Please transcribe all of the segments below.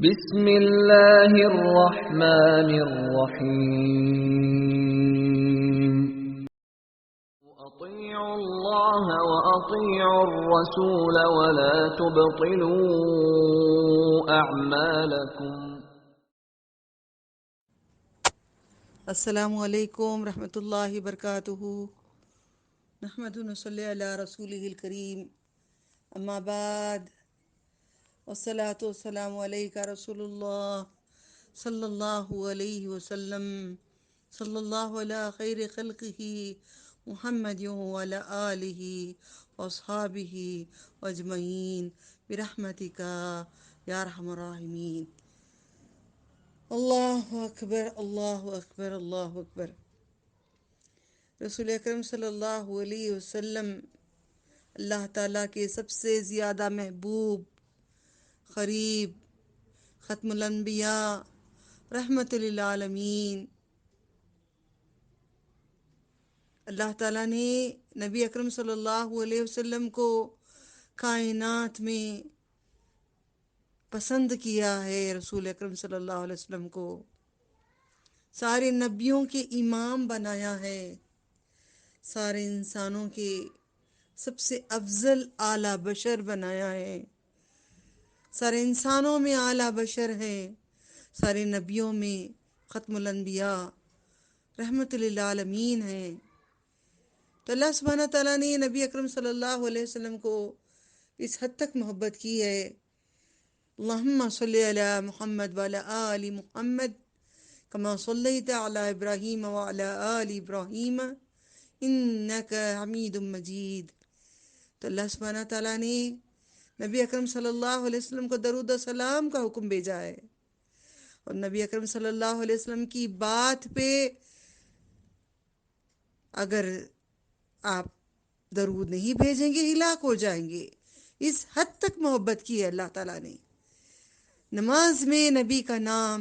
بسم اللہ الرحمن الرحیم اطیعوا اللہ واطیعوا الرسول ولا تبطلوا اعمالکم۔ السلام علیکم رحمۃ اللہ وبرکاتہ۔ نحمد و نصلی علی رسولہ الکریم، اما بعد، والصلاة والسلام علیک رسول اللہ صلی اللہ علیہ وسلم، صلی اللہ علی خیر خلقہ محمد وعلی آلہ واصحابہ اجمعین برحمتک یا ارحم الراحمین۔ اللہ اکبر، اللہ اکبر، اللہ اکبر۔ رسول اکرم صلی اللہ علیہ وسلم اللہ تعالیٰ کے سب سے زیادہ محبوب، قریب، ختم الانبیاء، رحمت للعالمین۔ اللہ تعالیٰ نے نبی اکرم صلی اللہ علیہ وسلم کو کائنات میں پسند کیا ہے۔ رسول اکرم صلی اللہ علیہ وسلم کو سارے نبیوں کے امام بنایا ہے، سارے انسانوں کے سب سے افضل اعلیٰ بشر بنایا ہے۔ سارے انسانوں میں اعلیٰ بشر ہیں، سارے نبیوں میں ختم الانبیاء، رحمت للعالمین ہیں۔ تو اللہ سبحانہ تعالیٰ نے نبی اکرم صلی اللہ علیہ وسلم کو اس حد تک محبت کی ہے۔ اللہم صلی علی محمد وعلی آل محمد کما صلیت علی ابراہیم وعلی آل ابراہیم انک حمید مجید۔ تو اللہ سبحانہ تعالیٰ نے نبی اکرم صلی اللہ علیہ وسلم کو درود و سلام کا حکم بھیجا ہے، اور نبی اکرم صلی اللہ علیہ وسلم کی بات پہ اگر آپ درود نہیں بھیجیں گے ہلاک ہو جائیں گے۔ اس حد تک محبت کی ہے اللہ تعالیٰ نے۔ نماز میں نبی کا نام،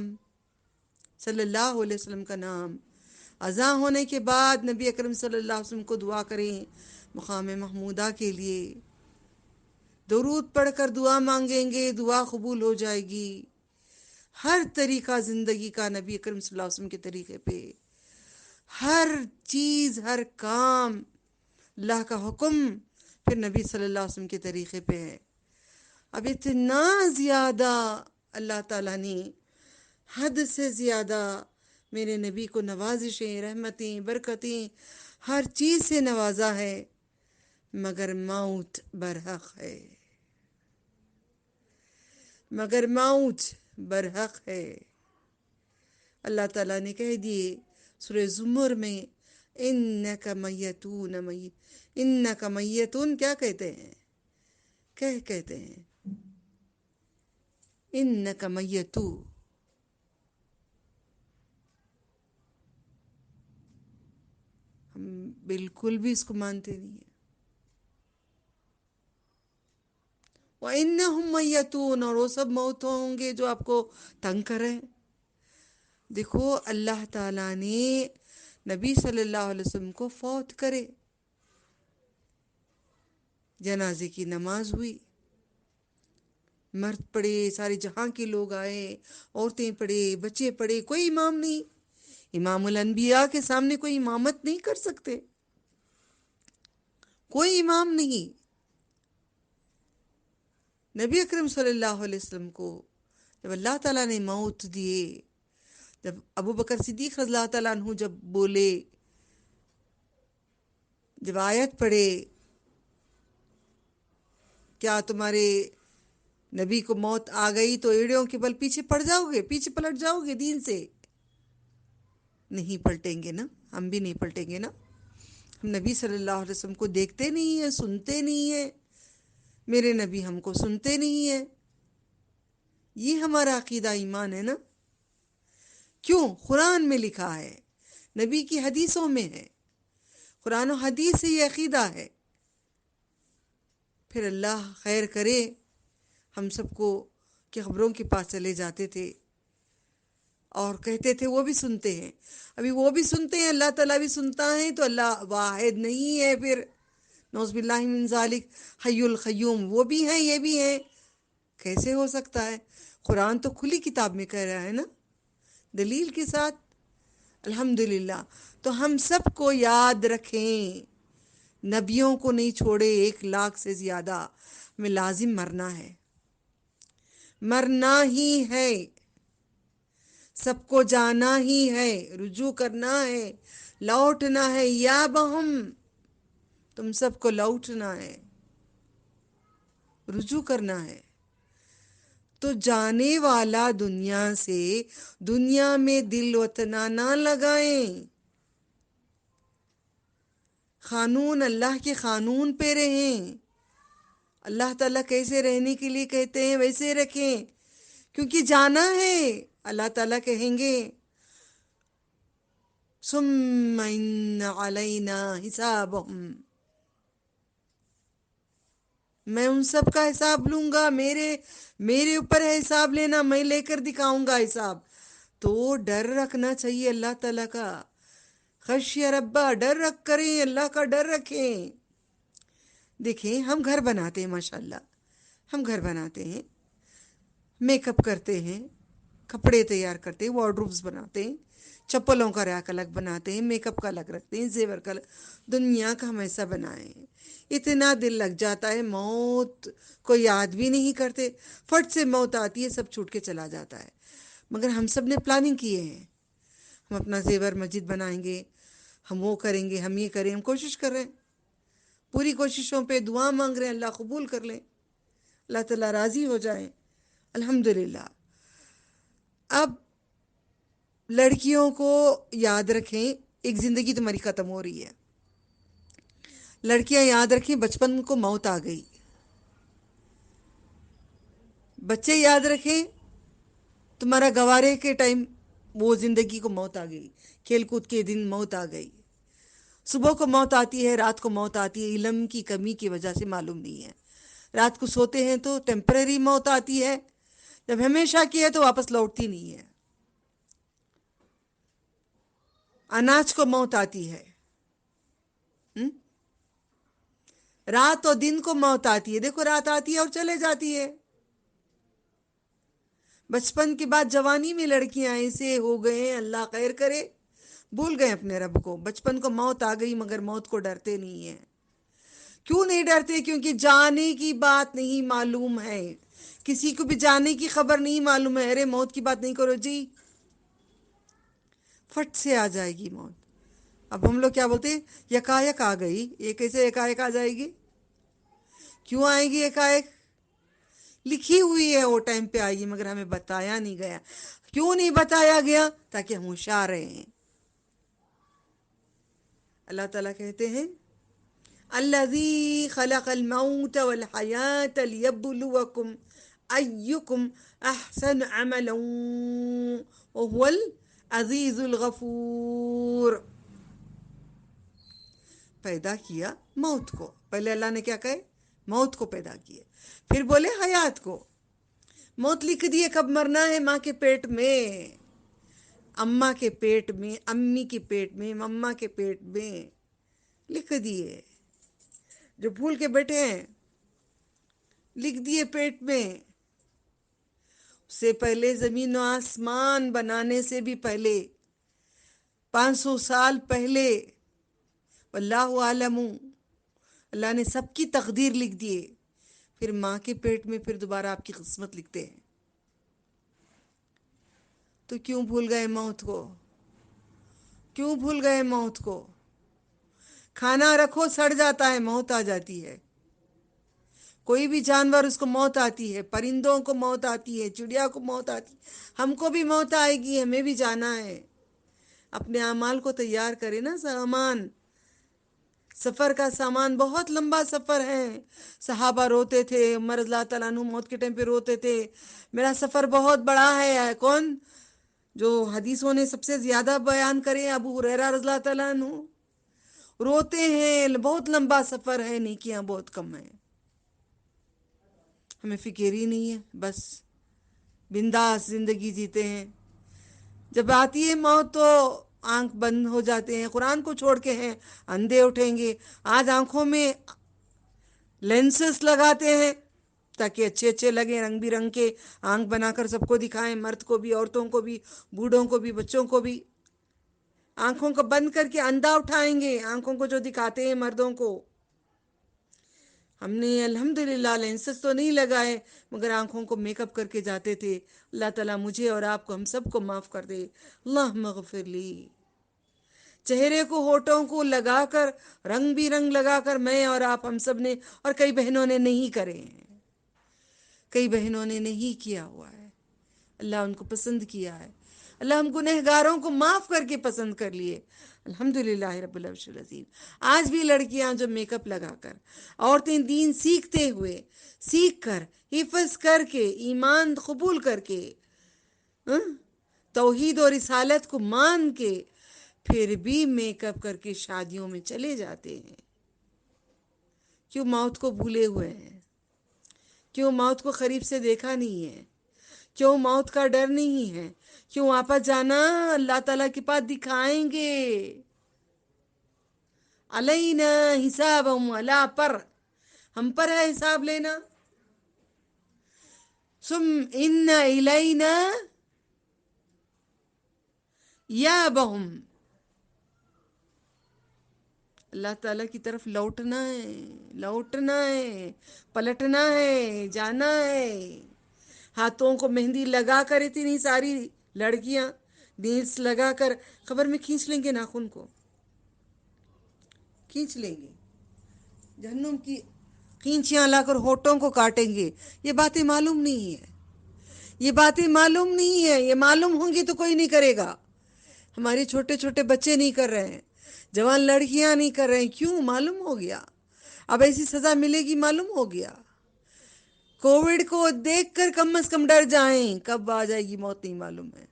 صلی اللہ علیہ وسلم کا نام، اذان ہونے کے بعد نبی اکرم صلی اللہ علیہ وسلم کو دعا کریں مقام محمودہ کے لیے۔ درود پڑھ کر دعا مانگیں گے، دعا قبول ہو جائے گی۔ ہر طریقہ زندگی کا نبی اکرم صلی اللہ علیہ وسلم کے طریقے پہ، ہر چیز، ہر کام، اللہ کا حکم پھر نبی صلی اللہ علیہ وسلم کے طریقے پہ ہے۔ اب اتنا زیادہ اللہ تعالیٰ نے حد سے زیادہ میرے نبی کو نوازشیں، رحمتیں، برکتیں، ہر چیز سے نوازا ہے، مگر موت برحق ہے، مگر موت برحق ہے۔ اللہ تعالیٰ نے کہہ دیے سورہ زمر میں، انک میتون انک میتون، کیا کہتے ہیں؟ کہتے ہیں انک میتو۔ ہم بالکل بھی اس کو مانتے نہیں ہیں۔ وَإِنَّهُمْ مَيَّتُونَ، اور وہ سب موت ہوں گے جو آپ کو تنگ کریں۔ دیکھو اللہ تعالیٰ نے نبی صلی اللہ علیہ وسلم کو فوت کرے، جنازے کی نماز ہوئی، مرد پڑے، سارے جہاں کے لوگ آئے، عورتیں پڑے، بچے پڑے، کوئی امام نہیں۔ امام الانبیاء کے سامنے کوئی امامت نہیں کر سکتے، کوئی امام نہیں۔ نبی اکرم صلی اللہ علیہ وسلم کو جب اللہ تعالیٰ نے موت دیے، جب ابو بکر صدیق رضی اللہ تعالیٰ عنہ جب بولے، جب آیت پڑھے، کیا تمہارے نبی کو موت آ گئی تو ایڑیوں کے بل پیچھے پڑ جاؤ گے، پیچھے پلٹ جاؤ گے دین سے؟ نہیں پلٹیں گے نا، ہم بھی نہیں پلٹیں گے نا۔ ہم نبی صلی اللہ علیہ وسلم کو دیکھتے نہیں ہیں، سنتے نہیں ہیں، میرے نبی ہم کو سنتے نہیں ہیں۔ یہ ہمارا عقیدہ ایمان ہے نا۔ کیوں؟ قرآن میں لکھا ہے، نبی کی حدیثوں میں ہے، قرآن و حدیث سے یہ عقیدہ ہے۔ پھر اللہ خیر کرے ہم سب کو کہ خبروں کے پاس چلے جاتے تھے اور کہتے تھے وہ بھی سنتے ہیں، ابھی وہ بھی سنتے ہیں، اللہ تعالیٰ بھی سنتا ہے، تو اللہ واحد نہیں ہے پھر، نعوذ باللہ من ذالک، حی القیوم وہ بھی ہیں، یہ بھی ہیں، کیسے ہو سکتا ہے؟ قرآن تو کھلی کتاب میں کہہ رہا ہے نا، دلیل کے ساتھ۔ الحمدللہ۔ تو ہم سب کو یاد رکھیں، نبیوں کو نہیں چھوڑے 1,00,000 سے زیادہ، ہمیں لازم مرنا ہے، مرنا ہی ہے، سب کو جانا ہی ہے، رجوع کرنا ہے، لوٹنا ہے، یا بہم تم سب کو لوٹنا ہے، رجوع کرنا ہے۔ تو جانے والا دنیا سے، دنیا میں دل وطنہ نہ لگائیں، قانون اللہ کے قانون پہ رہیں، اللہ تعالیٰ کیسے رہنے کے لیے کہتے ہیں ویسے رکھیں، کیونکہ جانا ہے۔ اللہ تعالیٰ کہیں گے ثم ان علینا حسابہم، میں ان سب کا حساب لوں گا، میرے اوپر ہے حساب لینا، میں لے کر دکھاؤں گا حساب۔ تو ڈر رکھنا چاہیے اللہ تعالیٰ کا، خشیہ ربا، ڈر رکھ کریں، اللہ کا ڈر رکھیں۔ دیکھیں ہم گھر بناتے ہیں، ماشاءاللہ ہم گھر بناتے ہیں، میک اپ کرتے ہیں، کپڑے تیار کرتے ہیں، وارڈروبز بناتے ہیں، چپلوں کا ریک الگ بناتے ہیں، میک اپ کا الگ رکھتے ہیں، زیور کا الگ، دنیا کا ہم ایسا بنائیں، اتنا دل لگ جاتا ہے، موت کو یاد بھی نہیں کرتے، فٹ سے موت آتی ہے، سب چھوٹ کے چلا جاتا ہے۔ مگر ہم سب نے پلاننگ کیے ہیں، ہم اپنا زیور مسجد بنائیں گے، ہم وہ کریں گے، ہم یہ کریں، ہم کوشش کر رہے ہیں، پوری کوششوں پہ دعا مانگ رہے ہیں، اللہ قبول کر لیں، اللہ تعالیٰ راضی ہو جائیں، الحمدللہ۔ اب لڑکیوں کو یاد رکھیں، ایک زندگی تمہاری ختم ہو رہی ہے، لڑکیاں یاد رکھیں بچپن کو موت آ گئی، بچے یاد رکھیں تمہارا گوارے کے ٹائم وہ زندگی کو موت آ گئی، کھیل کود کے دن موت آ گئی، صبح کو موت آتی ہے، رات کو موت آتی ہے، علم کی کمی کی وجہ سے معلوم نہیں ہے، رات کو سوتے ہیں تو ٹیمپرری موت آتی ہے، جب ہمیشہ کی ہے تو واپس لوٹتی نہیں ہے، اناج کو موت آتی ہے، رات اور دن کو موت آتی ہے، دیکھو رات آتی ہے اور چلے جاتی ہے، بچپن کے بعد جوانی میں لڑکیاں ایسے ہو گئے ہیں، اللہ خیر کرے، بھول گئے اپنے رب کو، بچپن کو موت آ گئی مگر موت کو ڈرتے نہیں ہیں۔ کیوں نہیں ڈرتے؟ کیونکہ جانے کی بات نہیں معلوم ہے، کسی کو بھی جانے کی خبر نہیں معلوم ہے، ارے موت کی بات نہیں کرو جی، فٹ سے آ جائے گی موت۔ اب ہم لوگ کیا بولتے ہیں، یکایک آ گئی، یہ کیسے یکایک آ جائے گی؟ کیوں آئے گی یکایک؟ لکھی ہوئی ہے وہ ٹائم پہ آئے گی، مگر ہمیں بتایا نہیں گیا۔ کیوں نہیں بتایا گیا؟ تاکہ ہم ہوشیار رہیں۔ اللہ تعالیٰ کہتے ہیں الذی خلق الموت والحیات لیبلوکم ایکم احسن عملا وهو العزیز الغفور۔ پیدا کیا موت کو، پہلے اللہ نے کیا کہے؟ موت کو پیدا کیا، پھر بولے حیات کو۔ موت لکھ دیے کب مرنا ہے، ماں کے پیٹ میں، اماں کے پیٹ میں، امی کے پیٹ میں، مما کے پیٹ میں لکھ دیے، جو بھول کے بیٹھے ہیں لکھ دیے پیٹ میں۔ اس سے پہلے زمین و آسمان بنانے سے بھی پہلے، 500 سال پہلے، واللہ عالم، اللہ نے سب کی تقدیر لکھ دیے، پھر ماں کے پیٹ میں پھر دوبارہ آپ کی قسمت لکھتے ہیں۔ تو کیوں بھول گئے موت کو؟ کیوں بھول گئے موت کو؟ کھانا رکھو سڑ جاتا ہے، موت آ جاتی ہے، کوئی بھی جانور اس کو موت آتی ہے، پرندوں کو موت آتی ہے، چڑیا کو موت آتی ہے، ہم کو بھی موت آئے گی، ہمیں بھی جانا ہے۔ اپنے اعمال کو تیار کرے نا، سامان، سفر کا سامان، بہت لمبا سفر ہے۔ صحابہ روتے تھے، عمر رضی اللہ تعالیٰ عنہ موت کے ٹائم پہ روتے تھے، میرا سفر بہت بڑا ہے۔ کون؟ جو حدیثوں نے سب سے زیادہ بیان کرے، ابو ہریرہ رضی اللہ تعالیٰ عنہ روتے ہیں، بہت لمبا سفر ہے، نیکیاں بہت کم ہیں، ہمیں فکر ہی نہیں ہے، بس بنداس زندگی جیتے ہیں۔ جب آتی ہے موت تو آنکھ بند ہو جاتے ہیں، قرآن کو چھوڑ کے ہیں، اندھے اٹھیں گے۔ آج آنکھوں میں لینسز لگاتے ہیں، تاکہ اچھے اچھے لگیں، رنگ برنگ کے آنکھ بنا کر سب کو دکھائیں، مرد کو بھی، عورتوں کو بھی، بوڑھوں کو بھی، بچوں کو بھی۔ آنکھوں کو بند کر کے اندھا اٹھائیں گے، آنکھوں کو جو دکھاتے ہیں مردوں کو۔ ہم نے الحمدللہ لینسز تو نہیں لگائے، مگر آنکھوں کو میک اپ کر کے جاتے تھے۔ اللہ تعالیٰ مجھے اور آپ کو، ہم سب کو معاف کر دے۔ اللہم اغفر لی۔ چہرے کو، ہونٹوں کو لگا کر، رنگ بھی رنگ لگا کر میں اور آپ، ہم سب نے، اور کئی بہنوں نے نہیں کرے ہیں، کئی بہنوں نے نہیں کیا ہوا ہے۔ اللہ ان کو پسند کیا ہے۔ اللہ ہم گنہگاروں کو معاف کر کے پسند کر لیے۔ الحمدللہ رب العرش العظیم۔ آج بھی لڑکیاں جو میک اپ لگا کر، عورتیں دین سیکھتے ہوئے، سیکھ کر، حفظ کر کے، ایمان قبول کر کے، توحید اور رسالت کو مان کے، پھر بھی میک اپ کر کے شادیوں میں چلے جاتے ہیں۔ کیوں موت کو بھولے ہوئے ہیں؟ کیوں موت کو قریب سے دیکھا نہیں ہے؟ کیوں موت کا ڈر نہیں ہے؟ کیوں واپس جانا اللہ تعالیٰ کے پاس دکھائیں گے؟ علینا حسابہم، اللہ پر، ہم پر ہے حساب لینا۔ ثم ان الینا یابہم، اللہ تعالیٰ کی طرف لوٹنا ہے، لوٹنا ہے، پلٹنا ہے، جانا ہے۔ ہاتھوں کو مہندی لگا کر اتنی ساری لڑکیاں نیلس لگا کر خبر میں کھینچ لیں گے، ناخن کو کھینچ لیں گے، جہنم کی کھینچیاں لا کر ہونٹوں کو کاٹیں گے۔ یہ باتیں معلوم نہیں ہے، یہ باتیں معلوم نہیں ہے، یہ معلوم ہوں گی تو کوئی نہیں کرے گا۔ ہمارے چھوٹے چھوٹے بچے نہیں کر رہے ہیں، جوان لڑکیاں نہیں کر رہے ہیں، کیوں؟ معلوم ہو گیا، اب ایسی سزا ملے گی، معلوم ہو گیا۔ کووڈ کو دیکھ کر کم از کم ڈر جائیں، کب آ جائے گی موت نہیں معلوم ہے۔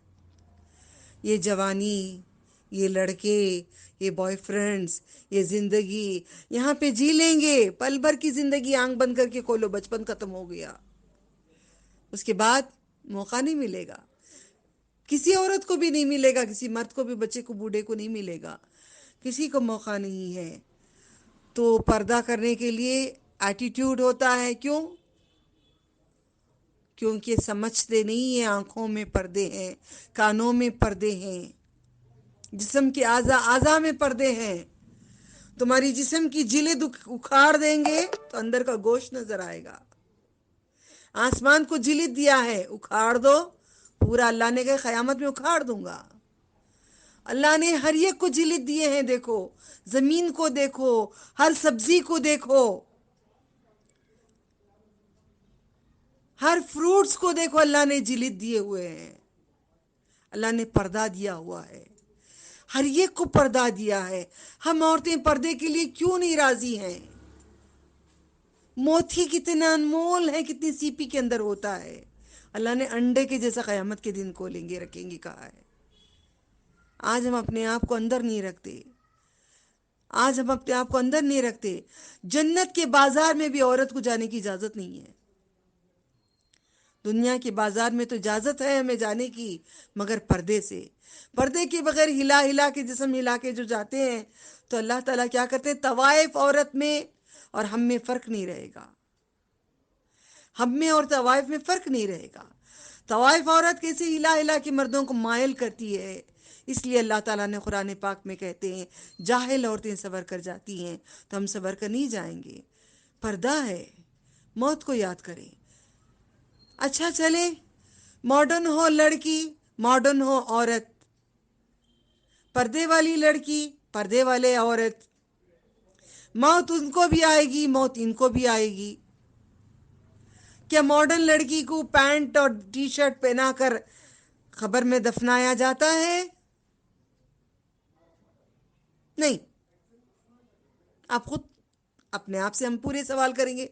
یہ جوانی، یہ لڑکے، یہ بوائے فرینڈز، یہ زندگی یہاں پہ جی لیں گے، پل بھر کی زندگی آنکھ بند کر کے کھولو، بچپن ختم ہو گیا، اس کے بعد موقع نہیں ملے گا، کسی عورت کو بھی نہیں ملے گا، کسی مرد کو بھی، بچے کو، بوڑھے کو نہیں ملے گا، کسی کو موقع نہیں ہے۔ تو پردہ کرنے کے لیے ایٹیٹیوڈ ہوتا ہے، کیوں؟ کیونکہ سمجھتے نہیں ہیں، آنکھوں میں پردے ہیں، کانوں میں پردے ہیں، جسم کے اعضاء میں پردے ہیں۔ تمہاری جسم کی جلد اکھاڑ دیں گے تو اندر کا گوشت نظر آئے گا۔ آسمان کو جلد دیا ہے، اکھاڑ دو پورا، اللہ نے کہا قیامت میں اکھاڑ دوں گا۔ اللہ نے ہر ایک کو جلد دیے ہیں، دیکھو زمین کو، دیکھو ہر سبزی کو، دیکھو ہر فروٹس کو، دیکھو اللہ نے جلد دیے ہوئے ہیں، اللہ نے پردہ دیا ہوا ہے، ہر ایک کو پردہ دیا ہے۔ ہم عورتیں پردے کے لیے کیوں نہیں راضی ہیں؟ موتی کتنا انمول ہے، کتنی سیپی کے اندر ہوتا ہے، اللہ نے انڈے کے جیسا قیامت کے دن کھولیں گے، رکھیں گے کہا ہے۔ آج ہم اپنے آپ کو اندر نہیں رکھتے، آج ہم اپنے آپ کو اندر نہیں رکھتے۔ جنت کے بازار میں بھی عورت کو جانے کی اجازت نہیں ہے۔ دنیا کے بازار میں تو اجازت ہے ہمیں جانے کی، مگر پردے سے، پردے کے بغیر ہلا ہلا کے، جسم ہلا کے جو جاتے ہیں، تو اللہ تعالیٰ کیا کرتے ہیں؟ طوائف عورت میں اور ہم میں فرق نہیں رہے گا، ہم میں اور طوائف میں فرق نہیں رہے گا۔ طوائف عورت کیسے ہلا ہلا کے مردوں کو مائل کرتی ہے، اس لیے اللہ تعالیٰ نے قرآن پاک میں کہتے ہیں جاہل عورتیں صبر کر جاتی ہیں، تو ہم صبر کر نہیں جائیں گے۔ پردہ ہے، موت کو یاد کریں۔ اچھا چلے، ماڈرن ہو لڑکی، ماڈرن ہو عورت، پردے والی لڑکی، پردے والے عورت، موت ان کو بھی آئے گی، موت ان کو بھی آئے گی۔ کیا ماڈرن لڑکی کو پینٹ اور ٹی شرٹ پہنا کر قبر میں دفنایا جاتا ہے؟ نہیں۔ آپ خود اپنے آپ سے ہم پورے سوال کریں گے۔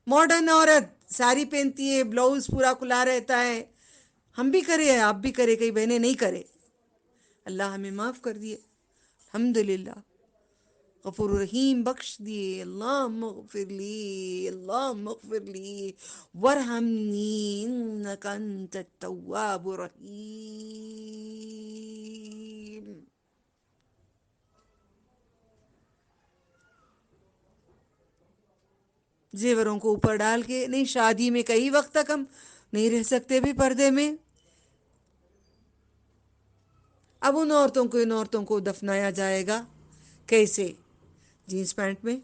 ماڈرن عورت ساری پہنتی ہے، بلاؤز پورا کھلا رہتا ہے، ہم بھی کرے، آپ بھی کرے، کئی بہنیں نہیں کرے، اللہ ہمیں معاف کر دیے، الحمدللہ، غفور رحیم بخش دیے۔ اللہم اغفر لی، اللہم اغفر لی ورحمنی انک انت التواب الرحیم۔ زیوروں کو اوپر ڈال کے. نہیں، شادی میں کئی وقت تک ہم نہیں رہ سکتے بھی پردے میں. اب ان عورتوں کو دفنایا جائے گا کیسے؟ جینس پینٹ میں،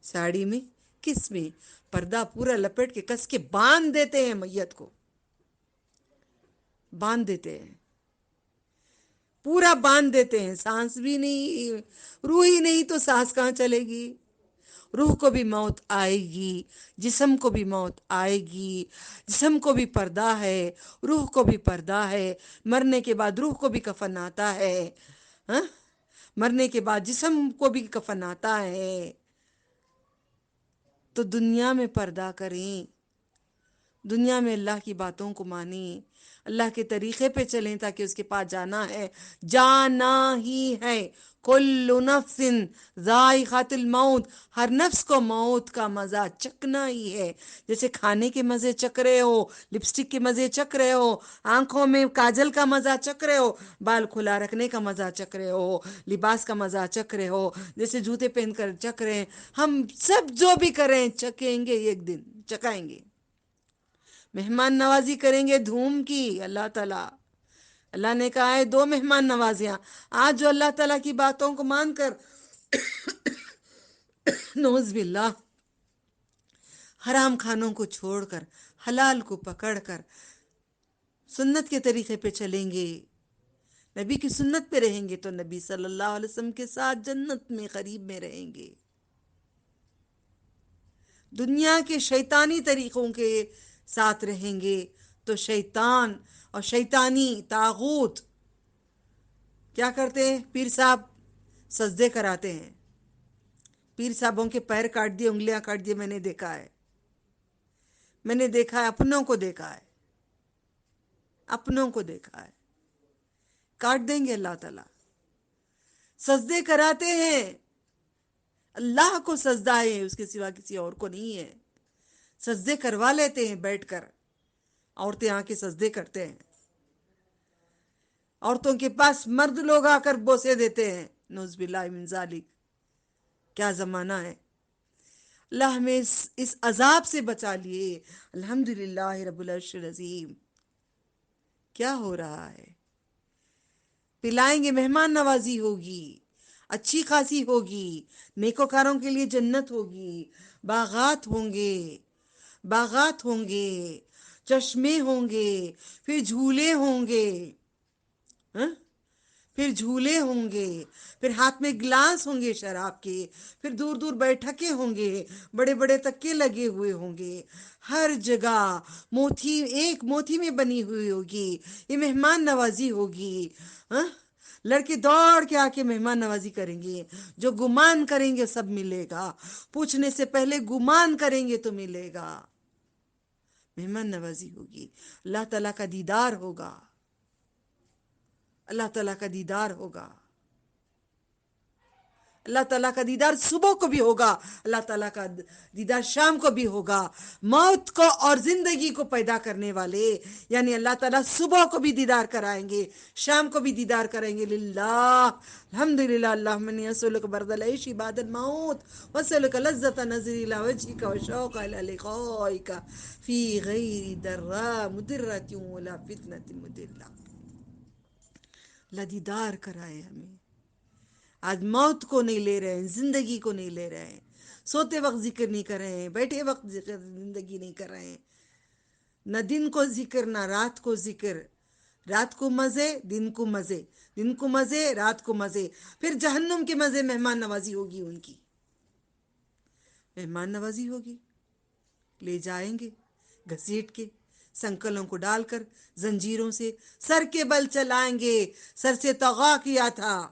ساڑی میں، کس میں؟ پردہ پورا لپیٹ کے کس کے باندھ دیتے ہیں، میت کو باندھ دیتے ہیں، پورا باندھ دیتے ہیں. سانس بھی نہیں، روح ہی نہیں تو سانس کہاں چلے گی؟ روح کو بھی موت آئے گی، جسم کو بھی موت آئے گی. جسم کو بھی پردہ ہے، روح کو بھی پردہ ہے. مرنے کے بعد روح کو بھی کفن آتا ہے، ہاں؟ مرنے کے بعد جسم کو بھی کفن آتا ہے. تو دنیا میں پردہ کریں، دنیا میں اللہ کی باتوں کو مانیں، اللہ کے طریقے پہ چلیں، تاکہ اس کے پاس جانا ہے، جانا ہی ہے. کل نفس ذائقۃ الموت، ہر نفس کو موت کا مزہ چکھنا ہی ہے. جیسے کھانے کے مزے چکھ رہے ہو، لپسٹک کے مزے چکھ رہے ہو، آنکھوں میں کاجل کا مزہ چکھ رہے ہو، بال کھلا رکھنے کا مزہ چکھ رہے ہو، لباس کا مزہ چکھ رہے ہو، جیسے جوتے پہن کر چکھ رہے ہیں. ہم سب جو بھی کریں چکھیں گے، ایک دن چکھائیں گے. مہمان نوازی کریں گے دھوم کی. اللہ نے کہا ہے 2 مہمان نوازیاں. آج جو اللہ تعالیٰ کی باتوں کو مان کر نعوذ باللہ حرام کھانوں کو چھوڑ کر، حلال کو پکڑ کر سنت کے طریقے پہ چلیں گے، نبی کی سنت پہ رہیں گے، تو نبی صلی اللہ علیہ وسلم کے ساتھ جنت میں قریب میں رہیں گے. دنیا کے شیطانی طریقوں کے ساتھ رہیں گے تو شیطان اور شیطانی طاغوت کیا کرتے ہیں؟ پیر صاحب سجدے کراتے ہیں، پیر صاحبوں کے پیر کاٹ دیے، انگلیاں کاٹ دیے. میں نے دیکھا ہے، اپنوں کو دیکھا ہے، اپنوں کو دیکھا ہے. کاٹ دیں گے اللہ تعالیٰ. سجدے کراتے ہیں، اللہ کو سجدہ ہے، اس کے سوا کسی اور کو نہیں ہے. سجدے کروا لیتے ہیں بیٹھ کر. عورتیں آ کے سجدے کرتے ہیں، عورتوں کے پاس مرد لوگ آ کر بوسے دیتے ہیں. نعوذ باللہ من ذالک. کیا زمانہ ہے! اللہ ہمیں اس عذاب سے بچا لیے. الحمدللہ رب العرش العظیم. کیا ہو رہا ہے؟ پلائیں گے، مہمان نوازی ہوگی، اچھی خاصی ہوگی، نیکوکاروں کے لیے جنت ہوگی، باغات ہوں گے، چشمے ہوں گے، پھر جھولے ہوں گے، پھر ہاتھ میں گلاس ہوں گے شراب کے، پھر دور دور بیٹھکیں ہوں گے، بڑے بڑے تکے لگے ہوئے ہوں گے. ہر جگہ ایک موتی میں بنی ہوئی ہوگی. یہ مہمان نوازی ہوگی. لڑکے دوڑ کے آ کے مہمان نوازی کریں گے. جو گمان کریں گے سب ملے گا، پوچھنے سے پہلے گمان کریں گے تو ملے گا. مہمان نوازی ہوگی، اللہ تعالیٰ کا دیدار ہوگا، اللہ تعالیٰ کا دیدار ہوگا. اللہ تعالیٰ کا دیدار صبح کو بھی ہوگا، اللہ تعالیٰ کا دیدار شام کو بھی ہوگا. موت کو اور زندگی کو پیدا کرنے والے یعنی اللہ تعالیٰ صبح کو بھی دیدار کرائیں گے، شام کو بھی دیدار کریں گے. للہ الحمدللہ. اللہم انی اسألک برد العیش بعد الموت واسألک لذت نظر الی وجهک وشوق الی لقائک فی غیر ضراء مضرۃ ولا فتنۃ مضلہ. اللہ دیدار کرائے ہمیں. آج موت کو نہیں لے رہے ہیں، زندگی کو نہیں لے رہے ہیں. سوتے وقت ذکر نہیں کر رہے ہیں، بیٹھے وقت زندگی نہیں کر رہے ہیں. نہ دن کو ذکر نہ رات کو ذکر. رات کو مزے، دن کو مزے، دن کو مزے، رات کو مزے. پھر جہنم کے مزے. مہمان نوازی ہوگی، ان کی مہمان نوازی ہوگی. لے جائیں گے گھسیٹ کے، سنکلوں کو ڈال کر، زنجیروں سے سر کے بل چلائیں گے. سر سے طغا کیا تھا،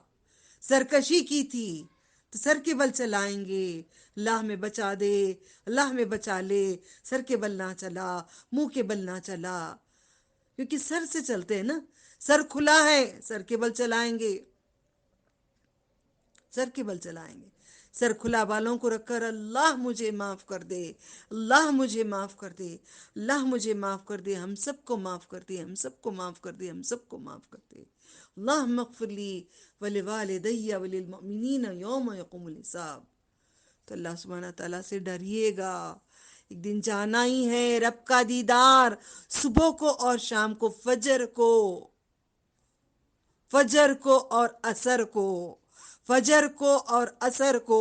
سرکشی کی تھی، تو سر کے بل چلائیں گے. اللہ میں بچا دے، اللہ میں بچا لے. سر کے بل نہ چلا، منہ کے بل نہ چلا، کیونکہ سر سے چلتے ہیں نا. سر کھلا ہے، سر کے بل چلائیں گے، سر کے بل چلائیں گے. سر کھلا بالوں کو رکھ کر اللہ مجھے معاف کر دے، اللہ مجھے معاف کر دے، اللہ مجھے معاف کر دے. ہم سب کو معاف کر دے، ہم سب کو معاف کر دے، ہم سب کو معاف کر دے. اللہم اغفر لی ولوالدی وللمؤمنین یوم یقوم الحساب. تو اللہ سبحانہ تعالیٰ سے ڈریے گا، ایک دن جانا ہی ہے رب کا دیدار، صبح کو اور شام کو، فجر کو، فجر کو اور عصر کو، فجر کو اور عصر کو۔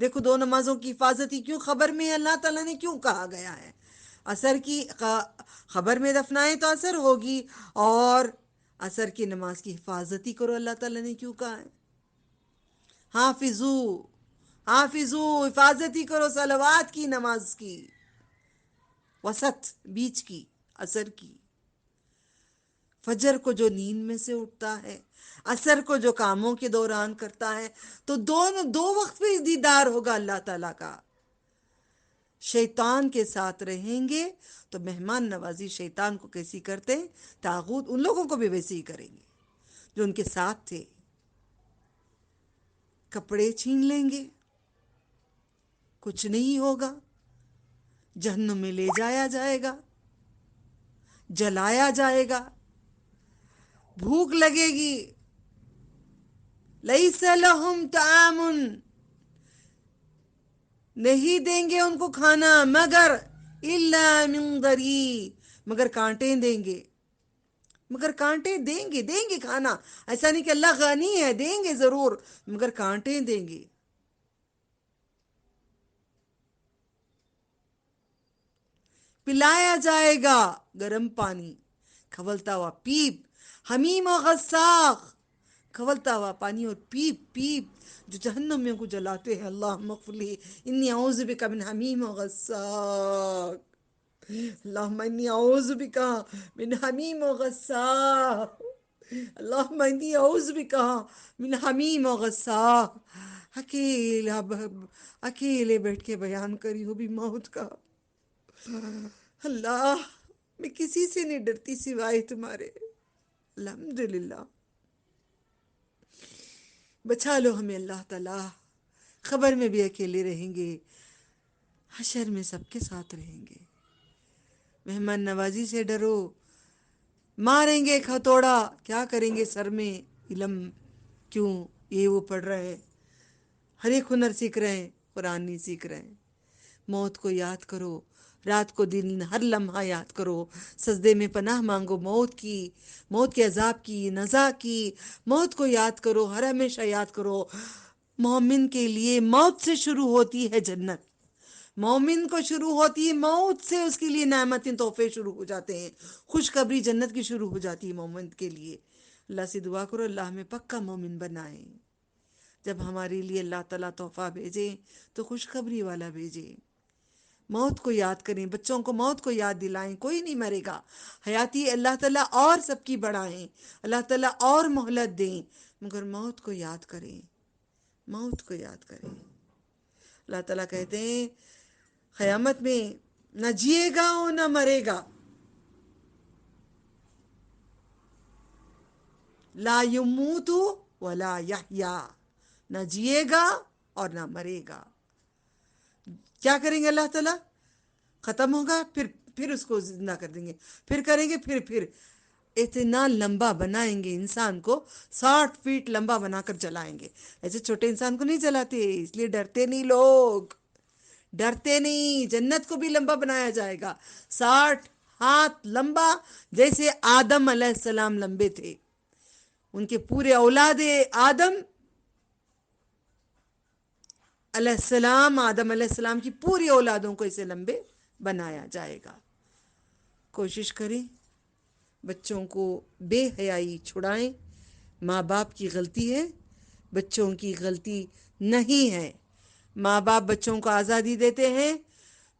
دیکھو دو نمازوں کی حفاظتی کیوں خبر میں اللہ تعالیٰ نے کیوں کہا گیا ہے؟ عصر کی خبر میں دفنائیں تو عصر ہوگی، اور عصر کی نماز کی حفاظتی کرو اللہ تعالیٰ نے کیوں کہا ہے؟ حافظو، حافظو، حفاظتی کرو صلوات کی، نماز کی، وسط بیچ کی، عصر کی۔ فجر کو جو نیند میں سے اٹھتا ہے، عصر کو جو کاموں کے دوران کرتا ہے، تو دونوں دو وقت پہ دیدار ہوگا اللہ تعالیٰ کا۔ شیطان کے ساتھ رہیں گے تو مہمان نوازی شیطان کو کیسی کرتے ہیں، طاغوت ان لوگوں کو بھی ویسے ہی کریں گے جو ان کے ساتھ تھے۔ کپڑے چھین لیں گے، کچھ نہیں ہوگا، جہنم میں لے جایا جائے گا، جلایا جائے گا، بھوک لگے گی، لیس لہم طعام، نہیں دیں گے ان کو کھانا مگر الا من ضریع، مگر کانٹے دیں گے، مگر کانٹے دیں گے کھانا، ایسا نہیں کہ اللہ غنی ہے، دیں گے ضرور، مگر کانٹے دیں گے۔ پلایا جائے گا گرم پانی، کھولتا ہوا پیپ، حمیم و غساق، کھولتا ہوا پانی اور پیپ، پیپ جو جہنمیوں کو جلاتے ہیں۔ اللہم اغفر لی انی اعوذ بک من حمیم و غساق، اللہم انی اعوذ بک من حمیم و غساق، اللہم انی اعوذ بک من حمیم و غساق۔ اکیلے بیٹھ کے بیان کری ہو بھی موت کا، اللہ میں کسی سے نہیں ڈرتی سوائے تمہارے، الحمدللہ۔ بچا لو ہمیں اللہ تعالیٰ، خبر میں بھی اکیلے رہیں گے، حشر میں سب کے ساتھ رہیں گے۔ مہمان نوازی سے ڈرو، ماریں گے کھتوڑا، کیا کریں گے سر میں، علم کیوں یہ وہ پڑھ رہے ہیں، ہر ایک ہنر سیکھ رہے ہیں، قرآن نہیں سیکھ رہے ہیں۔ موت کو یاد کرو، رات کو دن ہر لمحہ یاد کرو، سجدے میں پناہ مانگو موت کی، موت کے عذاب کی، نزا کی، موت کو یاد کرو، ہر ہمیشہ یاد کرو۔ مومن کے لیے موت سے شروع ہوتی ہے جنت، مومن کو شروع ہوتی ہے موت سے، اس کے لیے نعمتیں تحفے شروع ہو جاتے ہیں، خوشخبری جنت کی شروع ہو جاتی ہے مومن کے لیے۔ اللہ سے دعا کرو اللہ ہمیں پکا مومن بنائے، جب ہمارے لیے اللہ تعالیٰ تحفہ بھیجے تو خوشخبری والا بھیجے۔ موت کو یاد کریں، بچوں کو موت کو یاد دلائیں، کوئی نہیں مرے گا، حیاتی اللہ تعالیٰ اور سب کی بڑھائیں، اللہ تعالیٰ اور مہلت دیں، مگر موت کو یاد کریں، موت کو یاد کریں۔ اللہ تعالیٰ کہتے ہیں قیامت میں نہ جیے گا اور نہ مرے گا، لا یموت ولا یحیا، نہ جیے گا اور نہ مرے گا۔ کیا کریں گے اللہ تعالیٰ؟ ختم ہوگا پھر اس کو زندہ کر دیں گے، پھر کریں گے، پھر اتنا لمبا بنائیں گے انسان کو، 60 فیٹ لمبا بنا کر جلائیں گے۔ ایسے چھوٹے انسان کو نہیں جلاتے، اس لیے ڈرتے نہیں لوگ، ڈرتے نہیں۔ جنت کو بھی لمبا بنایا جائے گا، 60 ہاتھ لمبا، جیسے آدم علیہ السلام لمبے تھے، ان کے پورے اولاد آدم علیہ السلام، آدم علیہ السلام کی پوری اولادوں کو اسے لمبے بنایا جائے گا۔ کوشش کریں بچوں کو بے حیائی چھڑائیں، ماں باپ کی غلطی ہے، بچوں کی غلطی نہیں ہے۔ ماں باپ بچوں کو آزادی دیتے ہیں،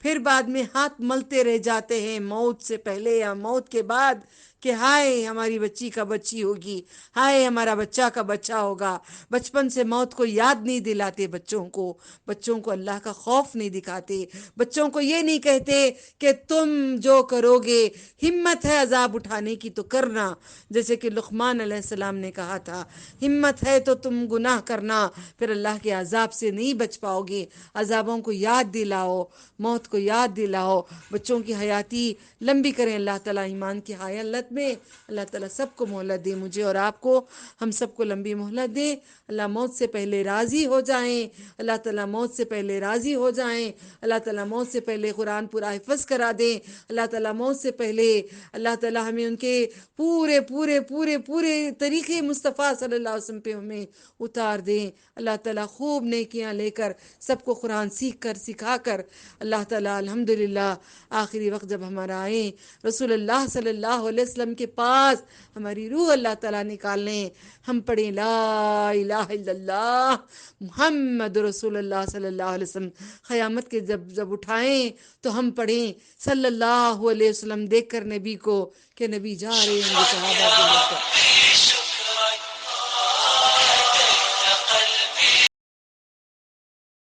پھر بعد میں ہاتھ ملتے رہ جاتے ہیں موت سے پہلے یا موت کے بعد کہ ہائے ہماری بچی کا بچی ہوگی، ہائے ہمارا بچہ کا بچہ ہوگا۔ بچپن سے موت کو یاد نہیں دلاتے بچوں کو اللہ کا خوف نہیں دکھاتے، بچوں کو یہ نہیں کہتے کہ تم جو کرو گے ہمت ہے عذاب اٹھانے کی تو کرنا، جیسے کہ لقمان علیہ السلام نے کہا تھا ہمت ہے تو تم گناہ کرنا، پھر اللہ کے عذاب سے نہیں بچ پاؤ گے۔ عذابوں کو یاد دلاؤ، موت کو یاد دلاؤ، بچوں کی حیاتی لمبی کریں۔ اللہ تعالیٰ ایمان کی حالت میں اللہ تعالیٰ سب کو مہلت دے، مجھے اور آپ کو، ہم سب کو لمبی مہلت دے، اللہ موت سے پہلے راضی ہو جائیں، اللہ تعالیٰ موت سے پہلے راضی ہو جائیں، اللہ تعالیٰ موت سے پہلے قرآن پورا حفظ کرا دیں، اللہ تعالیٰ موت سے پہلے اللہ تعالیٰ ہمیں ان کے پورے پورے پورے پورے طریقے مصطفیٰ صلی اللہ علیہ وسلم پہ ہمیں اتار دیں، اللہ تعالیٰ خوب نیکیاں لے کر سب کو قرآن سیکھ کر سکھا کر اللہ تعالیٰ الحمدللہ آخری وقت جب ہمارا آئیں رسول اللہ صلی اللہ علیہ وسلم کے پاس ہماری روح اللہ تعالیٰ نکالیں، ہم پڑھیں لا الہ الا اللہ محمد رسول اللہ صلی اللہ علیہ وسلم، قیامت کے جب اٹھائیں تو ہم پڑھیں صلی اللہ علیہ وسلم، دیکھ کر نبی کو کہ نبی جا رہے ہوں گے صحابہ کو لے کر،